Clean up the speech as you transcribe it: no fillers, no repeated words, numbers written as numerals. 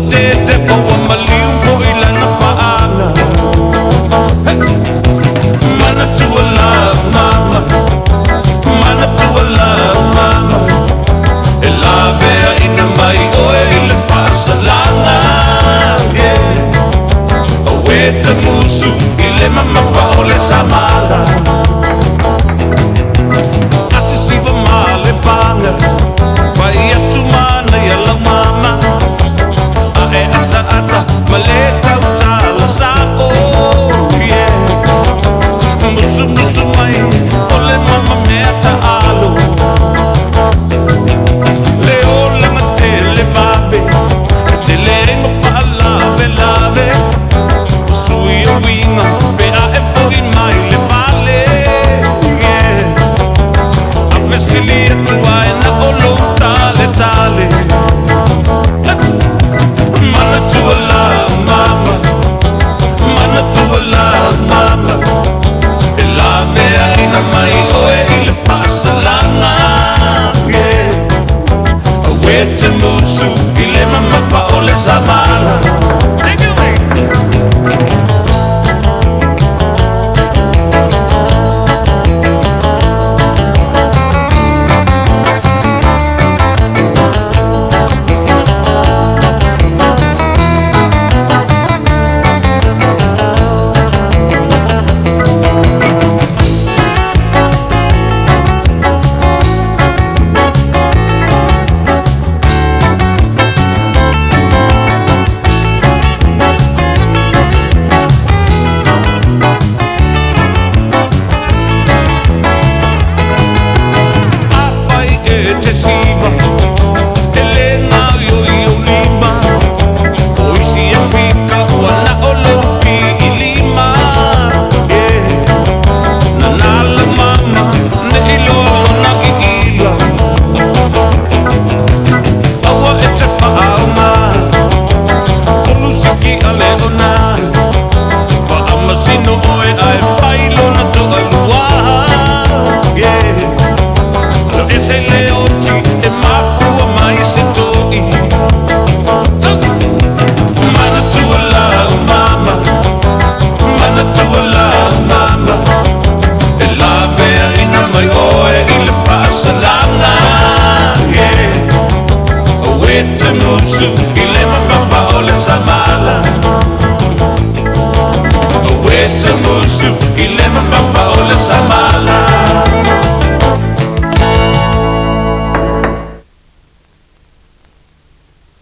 te po maliu po ilana paanga. Mana tua love mama, mana tua love mama. E la vea ina mai oe ile pasalanga. Yeah, oe te musu ile mama pa ole samala. Ati siva male panga, pai atu mana ya la mama. Ae ata ata maleta utala sa o. Yeah, musu musu mai ole mama meta alo. Leo langa tele babe, tele mo pa lave lave. Sui o winga pe a e poi mai le vale. Yeah, a vesili e tua e na olo tale tale. Mana tua love mama, mana tua love mama. E la mea ina mai oe ile pasalanga. Yeah, oe te musu ile mama pa ole samala.